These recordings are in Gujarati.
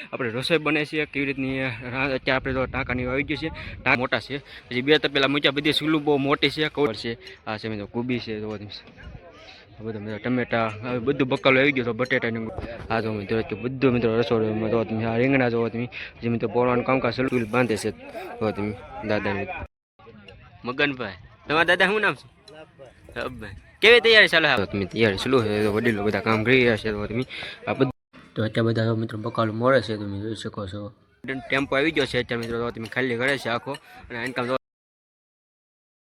આપણે રસોઈ બને છે કેવી રીતની અત્યારે આપણે તો ટાંકાની આવી ગયું છે ટાંકા મોટા છે પછી બે તપેલા મૂક્યા બધી સુલું બહુ મોટી છે કવર છે આ છે મિત્રો કોબી છે તો બધું મિત્રો ટમેટા બધું બકાલો આવી ગયો તો બટેટાની આ તો મિત્રો બધું મિત્રો રસોડામાં તો તમે આ રીંગણા જોવો તમે જે મિત્રો પોળવાનું કામકાજ સલું બાંધે છે તો તમે દાદાને મગનભાઈ તમારા દાદા શું નામ છે અબભાઈ કેવી તૈયારી ચાલે તમે તૈયારી ચાલુ છે તો વડીલો બધા કામ કરી રહ્યા છે તો તમે આ બધું તો અત્યારે બધા મિત્રો બકાલો મળે છે તમે જોઈ શકો છો ટેમ્પો આવી ગયો છે અત્યારે મિત્રો તમે ખાલી કરે છે આખો અને ઇન્કમ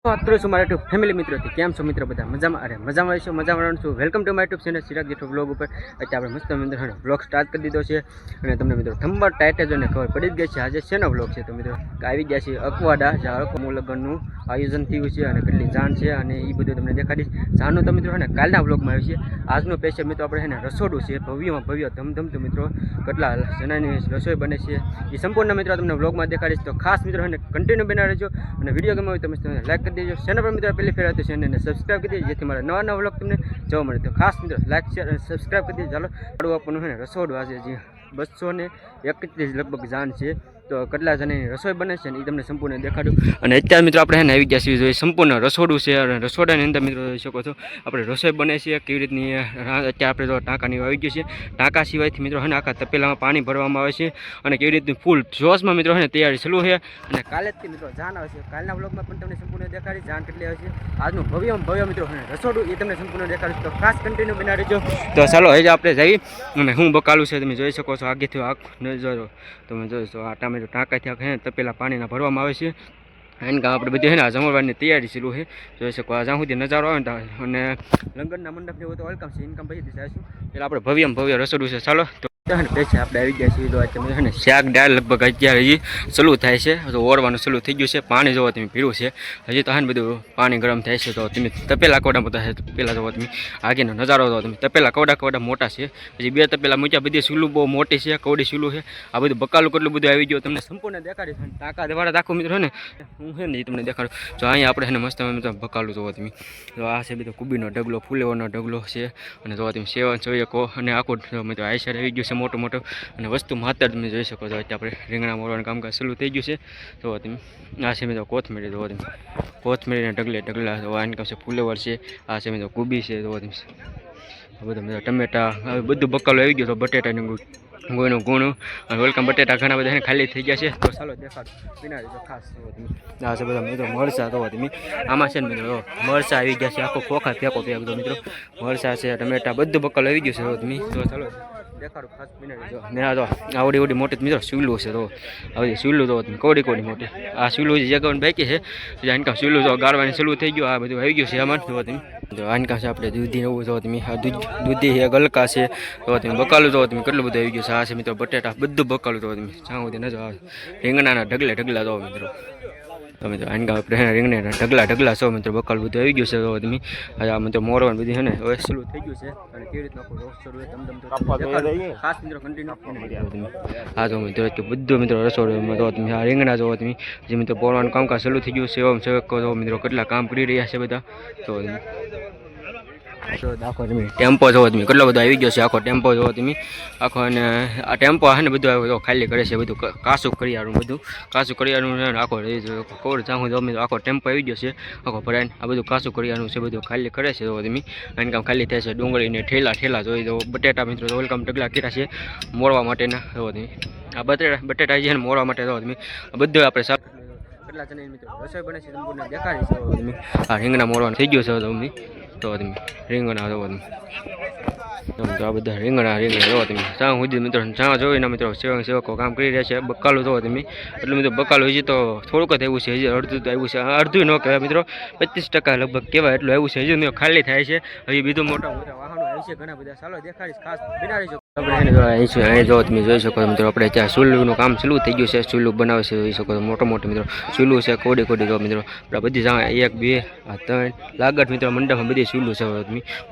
છું મારા યુટ્યુબ ફેમિલી મિત્રોથી કેમ છો મિત્રો બધા મજામાં અરે મજામાં રહીશું મજામાં છું welcome to my YouTube channel Chirag Jetho blog ઉપર અત્યારે આપણે મસ્ત મિત્રો બ્લોગ સ્ટાર્ટ કરી દીધો છે અને તમને મિત્રો થંબર ટાઈટ જોઈને ખબર પડી જ ગઈ છે આજે શેનો બ્લોગ છે તો મિત્રો આવી ગયા છે અકવાડા જ્યાં અકમો લગ્નનું આયોજન થયું છે અને કેટલી જાણ છે અને એ બધું તમને દેખાડીશ જાણનું તો મિત્રો ને કાલના બ્લોગમાં આવ્યું છે આજનું સ્પેશિયલ મિત્રો આપણે એને રસોડું છે ભવ્યમાં ભવ્ય ધમધમતું મિત્રો કેટલા જણાની રસોઈ બને છે એ સંપૂર્ણ મિત્રો તમને બ્લોગમાં દેખાડીશ તો ખાસ મિત્રો એને કન્ટિન્યુ બનાવી રહેજો અને વિડીયો ગમે હોય તમે લાઈક કરી દેજો ચેનલ પર મિત્રો પહેલી ફેર તો ચેનલને સબસ્ક્રાઈબ કરી દેજો જેથી મારા નવા નવા વ્લોગ તમને જોવા મળે તો ખાસ મિત્રો લાઈક શેર અને સબસ્ક્રાઈબ કરી દેજો ચાલો પડવું આપણું છે ને રસોડું આજે જે 231 લગભગ જાણ છે તો કેટલા જણાની રસોઈ બને છે ને એ તમને સંપૂર્ણ દેખાડ્યું અને અત્યારે મિત્રો આપણે આવી ગયા છીએ જોઈએ સંપૂર્ણ રસોડું છે અને રસોડાની અંદર મિત્રો જોઈ શકો છો આપણે રસોઈ બને છે કેવી રીતની અત્યારે આપણે તો ટાંકાની આવી ગયું છે ટાંકા સિવાયથી મિત્રો છે આખા તપેલામાં પાણી ભરવામાં આવે છે અને કેવી રીતની ફૂલ જોશમાં મિત્રો છે તૈયારી ચાલુ છે અને કાલેથી મિત્રો જાણ આવે છે કાલના વ્લોગમાં પણ તમને સંપૂર્ણ દેખાડી જાણ કેટલી આવે છે આજનું ભવ્ય મિત્રો રસોડું એ તમને સંપૂર્ણ દેખાડીશ તો ખાસ કન્ટિન્યુ બનાવી દેજો તો ચાલો હવે આપણે જઈ અને હું બકાલું છે તમે જોઈ શકો છો આગેથી આખું નજરો તમે જોઈ આ ટામેટો ટાંકાથી આખા તપેલા પાણીના ભરવામાં આવે છે એનકા આપણે બધી છે ને જમણવારની તૈયારી ચાલુ છે જોઈ શકો જ્યાં સુધી નજારો આવે ને અને લંગરના મંડપને એવું તો વેલકમ છે ઇન્કમ પછી જઈશું એટલે આપણે ભવ્ય રસોડું છે ચાલો તો પૈસા આપણે આવી ગયા છીએ તો તમે છે ને શાક દાળ લગભગ અત્યારે હજી ચાલુ થાય છે તો ઓરવાનું ચાલુ થઈ ગયું છે પાણી જોવો તમે પીળું છે હજી તો હા ને બધું પાણી ગરમ થાય છે તો તમે તપેલા કવડા બધા છે તપેલા જોવો તમે આગેનો નજારો જોવો તમે તપેલા કવડા મોટા છે પછી બે તપેલા મૂક્યા બધી સુલું બહુ મોટી છે કવડી સુલું છે આ બધું બકાલું કેટલું બધું આવી ગયું તમને સંપૂર્ણ દેખાડીશ ટાંકા દેવાળા આખું મિત્રો ને હું છે ને એ તમને દેખાડું તો અહીંયા આપણે છે ને મસ્ત બકાલું જોવો તમે તો આ છે બધો કુબીનો ઢગલો ફૂલેવાનો ઢગલો છે અને જોવો તમે સેવન ચોયકો અને આખું મિત્રો આ સાઈડ આવી ગયું છે મોટો અને વસ્તુ માત્ર તમે જોઈ શકો છો અત્યારે આપણે રીંગણા મોરવાનું કામકાજ ચાલુ થઈ ગયું છે તો તમે આ છે મિત્રો કોથમીરી જોવો તમે કોથમીરીના ઢગલા તો આ ઇન્કમ છે ફૂલેવર છે આ છે મિત્રો કોબી છે જોવો તમે આ બધા મિત્રો ટમેટા બધું બકાલો આવી ગયો તો બટેટાનું ગોળનું ગુણું અને વેલકમ બટેટા ઘણા બધા ખાલી થઈ ગયા છે તો ચાલો દેખાડો વિના જો ખાસ આ છે બધા મિત્રો મરચા તો તમે આમાં છે ને મિત્રો મરચા આવી ગયા છે આખો ખોખા ફેંકો મિત્રો મરચા છે ટમેટા બધું બકાલો આવી ગયું છે તમે તો ચાલો દેખાડો ખાસ ને આ તો આવડી મોટી મિત્રો સુલું છે તો આવી સુલું તો કોડી મોટી આ સુલું જે જગ્યાને બાકી છે આનકા સુલું તો ગાળવાની ચાલુ થઈ ગયું આ બધું આવી ગયું છે આમાં તો તમે તો આનકા છે આપણે દૂધી એવું તો તમે આ દૂધી છે ગલકા છે તો તમે બકાલું તો તમે કેટલું બધું આવી ગયું છે આ છે મિત્રો બટેટા બધું બકાલું તો તમે જ્યાં સુધી નજર આવે રીંગણાના ઢગલા તો મિત્રો તમે તો આનકા આપણે રીંગણા ઢગલા છો મિત્રો બકાલું બધું આવી ગયું છે તો તમે આ મિત્રો મોરવાનું બધી છે ને હવે ચાલુ થઈ ગયું છે અને કેવી રીતના ખાસ મિત્રો કન્ટિન્યુ હા તો મિત્રો બધું મિત્રો રસોડામાં તો તમે આ રીંગણા જોવો તમે જે મિત્રો પોળવાનું કામકાજ ચાલુ થઈ ગયું સેવકો તો મિત્રો કેટલા કામ કરી રહ્યા છે બધા તો આખો તમે ટેમ્પો જોવો તમે કેટલો બધો આવી ગયો છે આખો ટેમ્પો જોવો તમે આખો અને આ ટેમ્પો છે ને બધું ખાલી કરે છે બધું કાસું કરિયાણું આખો કોર જાઉં તમે આખો ટેમ્પો આવી ગયો છે આખો ભરાઈને આ બધું કાસું કરિયાણું છે બધું ખાલી કરે છે જોવો તમે અને કામ ખાલી થાય છે ડુંગળીને ઠેલા જોઈ દો બટેટા મિત્રો વેલકમ ઢગલા કર્યા છે મોરવા માટેના જોવો તમે આ બટેટા છે ને મોરવા માટે જોવો તમે બધું આપણે કેટલા જણા મિત્રો રસોઈ બને છે સંપૂર્ણ દેખાડી છે તમે આ રીંગણા મોરવાનું થઈ ગયું છે તમે તો તમે રીંગણા જોવો તમે તો આ બધા રીંગણા જોવો તમે જ્યાં સુધી મિત્રો જ્યાં જોઈને મિત્રો સેવકો કામ કરી રહ્યા છે બકાલું જોવો તમે એટલું મિત્રો બકાલું હજી તો થોડુંક જ આવ્યું છે હજી અડધું તો આવ્યું છે અડધું ન કહેવાય મિત્રો 25% લગભગ કહેવાય એટલું આવ્યું છે હજી મિત્રો ખાલી થાય છે હજી બીજું મોટા વાહનો આવી છે ઘણા બધા ચાલો દેખાડીશ ખાસ બનાવીશું આપણે જો તમે જોઈ શકો મિત્રો આપણે ત્યાં ચૂલુનું કામ ચાલુ થઈ ગયું છે ચૂલું બનાવે છે જોઈ શકો મોટો મિત્રો ચૂલું છે કોડી જો મિત્રો આપણે બધી જાણ 1 2 3 લાગત મિત્રો મંડપમાં બધી ચૂલું છે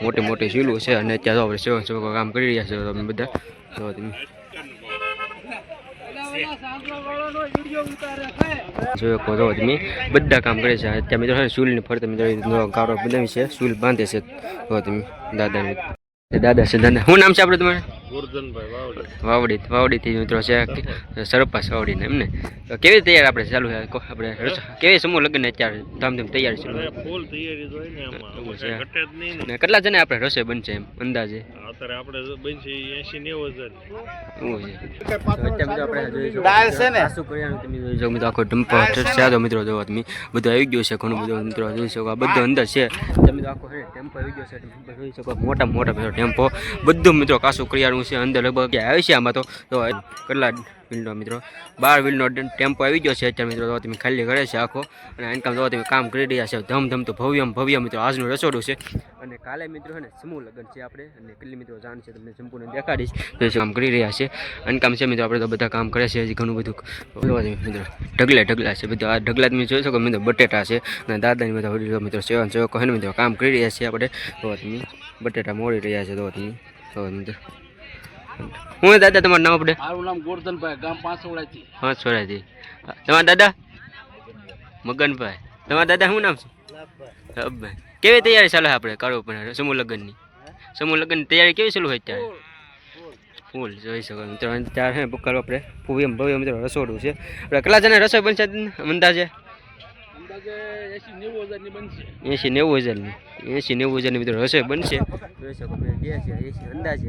મોટી ચૂલું છે અને ત્યાં સેવકો કામ કરી રહ્યા છે તમે બધા જો તમે જો તમે બધા કામ કરે છે ત્યાં મિત્રો ચૂલની ફરતે મિત્રો ગાળો બનાવી છે ચૂલ બાંધે છે તો તમે દાદા છે દાદા શું નામ છે આપણે તમારે વાવડીથી મિત્રો છે સરપાસ વાવડીને એમને તો કેવી તૈયાર આપણે ચાલુ છે આપણે કેવી સમૂહ લગ્ન અત્યારે ધામધૂમ તૈયારી ચાલુ ને કેટલા જણા આપણે રસોઈ બનશે એમ અંદાજે અત્યારે આપણે બનશે 80-90 આખો ડમ્પો મિત્રો જોવો તમે બધું આવી ગયું છે ઘણું બધું મિત્રો જોઈ શકો બધું અંદર છે તમે આખો ટેમ્પો આવી ગયો છે જોઈ શકો મોટા ટેમ્પો બધું મિત્રો કાસું કરિયાણું છે અંદર લગભગ આવે છે આમાં તો કેટલા વ્હીલનો મિત્રો 12 વ્હીલનો ટેમ્પો આવી ગયો છે અત્યારે મિત્રો જો તમે ખાલી કરે છે આખો અને આનકામ જો તમે કામ કરી રહ્યા છે ધમ તો ભવ્ય મિત્રો આજનું રસોડું છે અને કાલે મિત્રો છે ને સમૂહ લગ્ન છે આપણે અને કેટલી મિત્રો જાણ છે તમને સંપૂર્ણ દેખાડીશ તો કામ કરી રહ્યા છે આનકામ છે મિત્રો આપણે તો બધા કામ કરે છે હજી ઘણું બધું મિત્રો ઢગલા છે બધા આ ઢગલા તમે જોઈ શકો મિત્રો બટેટા છે અને દાદાની બધા વડીલો મિત્રો સેવકો છે ને મિત્રો કામ કરી રહ્યા છે આપણે તો તમે બટેટા મોડી રહ્યા છે તો તમે મિત્રો હું દાદા તમારું નામ આપણે મારું નામ ગોરધનભાઈ ગામ પાંચોડાથી તમારા દાદા મગનભાઈ તમારા દાદા શું નામ છે લાભભાઈ કેવી તૈયારી ચાલે આપણે કરવો પણ સમૂહ લગ્નની તૈયારી કેવી ચાલુ હોય અત્યારે ફૂલ જોઈ શકો મિત્રો ત્યાં છે બુકાર આપણે ભવ્ય મિત્રો રસોડું છે આપણે કેટલા જણા રસોઈ બનશે અંદાજે 80-90 મિત્રો રસોઈ બનશે જોઈ શકો અંદાજે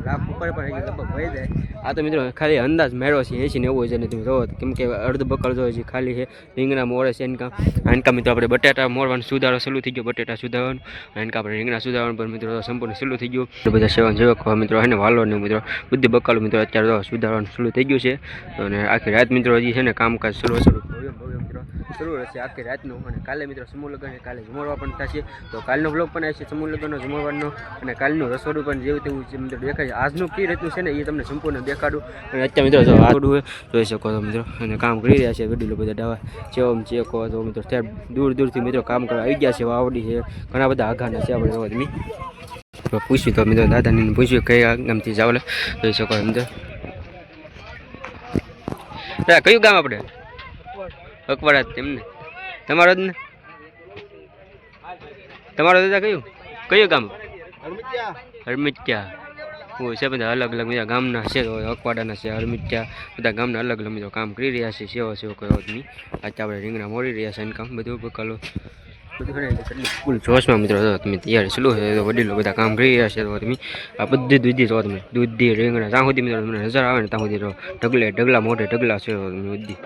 લાખ ઉપર પણ લગભગ વહી જાય આ તો મિત્રો ખાલી અંદાજ મેળવો છે 80-90 તમે જોવો કેમ કે અડધ બકર જોઈએ છે ખાલી છે રીંગણા મોડે છે આનકા મિત્રો આપણે બટેટા મોરવાનું સુધારો ચાલુ થઈ ગયો બટેટા સુધારવાનું આનકા આપણે રીંગણા સુધારવાનું પણ મિત્રો સંપૂર્ણ ચાલુ થઈ ગયું બધા સેવન જેવક મિત્રો હે ને વાલો ને મિત્રો બધી બકાલું મિત્રો અત્યારે સુધારવાનું ચાલુ થઈ ગયું છે અને આખી રાત મિત્રો હજી છે ને કામકાજ શરૂ મિત્રો શરૂ રહેશે આખી રાતનું અને કાલે મિત્રો સમૂહ લગ્ન કાલે જમણવા પણ થશે તો કાલનો બ્લોગ પણ આવશે સમૂહ લગ્નનો જમણવાનો અને કાલનું રસોડું પણ જેવું તેવું મિત્રો દેખાય છે આજનું કઈ રીતનું છે ને એ તમને સંપૂર્ણ દેખાડું અને અત્યારે મિત્રો જો આડું જોઈ શકો છો મિત્રો અને કામ કરી રહ્યા છે વડીલો બધા ડાવા ચેકો તો મિત્રો ત્યાં દૂરથી મિત્રો કામ કરવા આવી ગયા છે વાવડી છે ઘણા બધા આઘાના છે આપણે જોવા તમે પૂછ્યું તો મિત્રો દાદાને પૂછ્યું કઈ ગામથી જાવ જોઈ શકો મિત્રો કયું ગામ આપણે અકવાડા તેમને તમારો જ ને તમારો દાદા કયું ગામ હરમિત્યા હોય છે બધા અલગ બધા ગામના છે અકવાડાના છે હરમિત્યા બધા ગામના અલગ મિત્રો કામ કરી રહ્યા છે સેવો કરો તમે આજે આપણે રીંગણા મોડી રહ્યા છે કામ બધું બકાલો ફૂલ જોશમાં મિત્રો તમે તૈયારી ચાલુ છે તો વડીલો બધા કામ કરી રહ્યા છે તો તમે આ બધી દૂધી જો તમે દૂધી રીંગણા ત્યાં સુધી મિત્રો તમને નજર આવે ને ત્યાં સુધી ઢગલા મોઢે ઢગલા છે બધી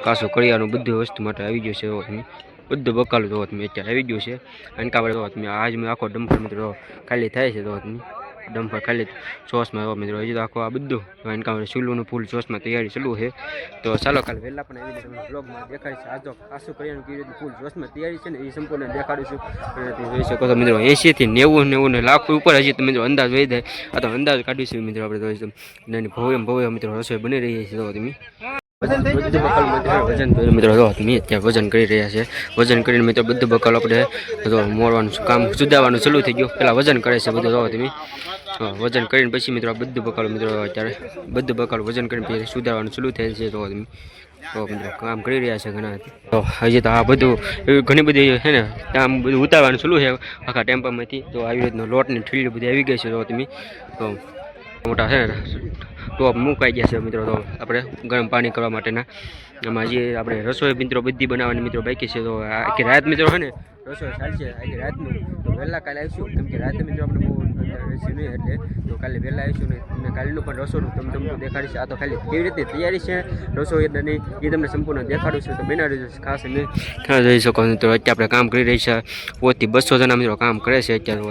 કાસું કરિયાનું બધી વસ્તુ માટે આવી ગયું છે તમે બધું બકાલું જોવો તમે અત્યારે આવી ગયું છે અને કાપડે જોવો તમે આજ મેં આખો ડમ્પર મિત્રો ખાલી થાય છે તો તમે ડમ્પર ખાલી ચોસમાં એવો મિત્રો હજી તો આખો આ બધું એને કામ ચૂલુનું ફૂલ ચોસમાં તૈયારી ચાલુ છે તો ચાલો કાલે વહેલા પણ આવી તમને બ્લોગમાં દેખાડીશ આ તો ખાસું કરિયાણું કેવી રીતે ફૂલ ચોસમાં તૈયારી છે ને એ સંપૂર્ણ દેખાડીશું અને તમે જોઈ શકો છો મિત્રો 80-90 ને લાખ ઉપર હજી તમે મિત્રો અંદાજ વહી જાય આ તો અંદાજ કાઢીશું મિત્રો આપણે જોઈશું એની ભવ્ય મિત્રો રસોઈ બની રહી છે તો તમે વજન મિત્રો જો તમે ત્યાં વજન કરી રહ્યા છે વજન કરીને મિત્રો બધું બકાલ આપણે મોરવાનું કામ સુધારવાનું ચાલુ થઈ ગયું પેલા વજન કરે છે બધું જો તમે વજન કરીને પછી મિત્રો બધું બકાલો મિત્રો અત્યારે બધું બકાલો વજન કરીને પછી સુધારવાનું ચાલુ થાય છે તો તમે તો મિત્રો કામ કરી રહ્યા છે ઘણા તો હજી તો આ બધું એવી ઘણી બધી છે ને કામ બધું ઉતારવાનું ચાલુ છે આખા ટેમ્પામાંથી તો આવી રીતનો લોટની ઠીલી બધી આવી ગઈ છે તો તમે તો મોટા છે ને ટોપ મુકાઈ ગયા છે મિત્રો તો આપણે ગરમ પાણી કરવા માટેના આમાં જે આપણે રસોઈ મિત્રો બધી બનાવવાની મિત્રો બાકી છે તો આખી રાત મિત્રો છે ને રસોઈ ચાલશે આખી રાતનું તો વહેલા કાલે આવીશું કેમ કે રાતે મિત્રો આપણે બહુ રહેશે નહીં એટલે તો કાલે વહેલા આવીશું ને તમને કાલનું પણ રસોડું તમને દેખાડીશ આ તો ખાલી કેવી રીતે તૈયારી છે રસોઈ એટલે નહીં એ તમને સંપૂર્ણ દેખાડું છું તો બનાવી દેજો ખાસ નહીં જોઈ શકો તો અત્યારે આપણે કામ કરી રહી છે 100-200 જણા મિત્રો કામ કરે છે અત્યારે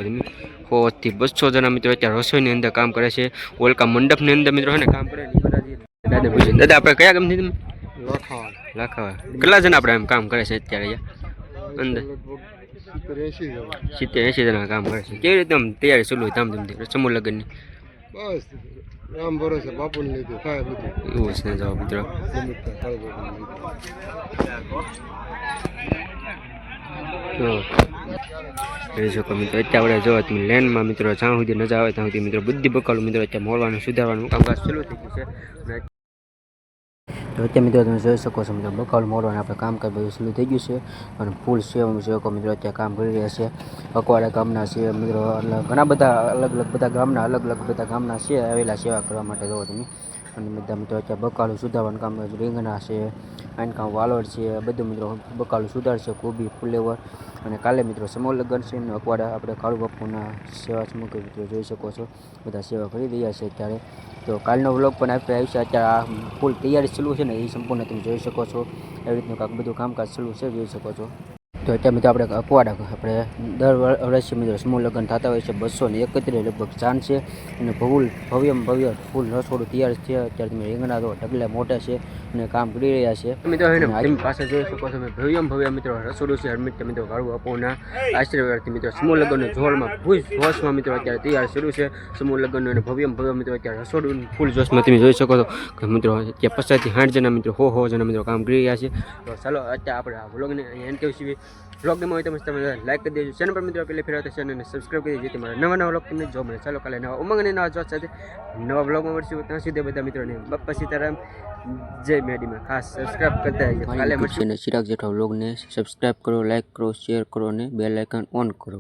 100-200 જણા મિત્રો અત્યારે રસોઈની અંદર કામ કરે છે ઓલકા મંડપની અંદર મિત્રો છે ને કામ કરે દાદા પૂછ્યું દાદા આપણે કયા ગામથી તમે લાખાવા કેટલા જણા આપણે એમ કામ કરે છે અત્યારે અંદર 70-80 જણા કામ કરે છે કેવી રીતે આમ તૈયારી ચાલુ હોય ધામધૂમથી સમૂહ લગ્નની બસ રામ ભરોસે બાપુને લીધું થાય બધું એવું છે જવાબ મિત્રો જોઈ શકો મિત્રો અત્યારે આપણે જોવા તમે લેનમાં મિત્રો જ્યાં સુધી નજર આવે ત્યાં સુધી મિત્રો બધી બકાલું મિત્રો અત્યારે મોરવાનું સુધારવાનું કામકાજ ચાલુ થઈ ગયું છે તો અત્યારે મિત્રો તમે જોઈ શકો છો મિત્રો બકાલ મોરવાનું આપણે કામકાજ બધું શરૂ થઈ ગયું છે અને ફૂલ સેવકો મિત્રો અત્યારે કામ કરી રહ્યા છે. અકવાડા ગામના છે મિત્રો, ઘણા બધા અલગ અલગ બધા ગામના અલગ અલગ બધા ગામના છે આવેલા સેવા કરવા માટે જોવો તમે. અને બધા મિત્રો અત્યારે બકાલું સુધારવાનું કામ કરે છે. રીંગણા છે, આનકામ વાલોડ છે, બધું મિત્રો બકાલું સુધારશે. કોબી, ફુલેવર અને કાલે મિત્રો સમૂહ લગ્ન છે ને અકવાડા આપણે કાળુ બાપુના સેવા સમૂહ મિત્રો જોઈ શકો છો બધા સેવા કરી રહ્યા છે અત્યારે. તો કાલનો વ્લોગ પણ આપણે આવશે. અત્યારે આ ફૂલ તૈયારી ચાલુ છે ને એ સંપૂર્ણ તમે જોઈ શકો છો. એવી રીતનું કાંક બધું કામકાજ ચાલુ છે, જોઈ શકો છો. તો અત્યારે મિત્રો આપણે અકવાડા આપણે દર વર્ષે મિત્રો સમૂહ લગ્ન થતા હોય છે. 231 લગભગ ચાંદ છે અને ભવ્ય ફૂલ રસોડું તૈયાર છે. અત્યારે તમે રીંગણા તો ઢગલા મોટા છે અને કામ કરી રહ્યા છે મિત્રો. આજે પાસે જોઈ શકો છો ભવ્ય મિત્રો રસોડું છે. હરમિત મિત્રો કાળુ બાપુના આશીર્વાદથી મિત્રો સમૂહ લગ્નનો જોરમાં જોશમાં મિત્રો અત્યારે તૈયાર શરૂ છે. સમૂહ લગ્નનો અને ભવ્ય મિત્રો અત્યારે રસોડું ફૂલ જોશમાં તમે જોઈ શકો છો કે મિત્રો અત્યારે 50 થી 60 જણા મિત્રો 100 જણા મિત્રો કામ કરી રહ્યા છે. તો ચાલો અત્યારે આપણે આ વ્લોગને અહીંયા એન્ડ કરીશું. વ્લોગ ગમ્યો હોય તો તમે લાઈક કરી દેજો. ચેનલ પર મિત્રો પહેલી ફેર આવતા ચેનલને સબસ્ક્રાઈબ કરી દેજો જેથી મારા નવા વ્લોગ તમને જોવા મળે. ચાલો કાલે નવા ઉમંગ અને નવા જોશ સાથે નવા વ્લોગમાં મળશું. ત્યાં સુધી બધા મિત્રોને બાપ્પા સીતારામ, જય મેડીમાં ખાસ સબસ્ક્રાઈબ કરતા રહીજો. કાલે મળશું. ચિરાગ જેઠવા વ્લોગને સબસ્ક્રાઈબ કરો, લાઈક કરો, શેર કરો અને બેલ આઇકન ઓન કરો.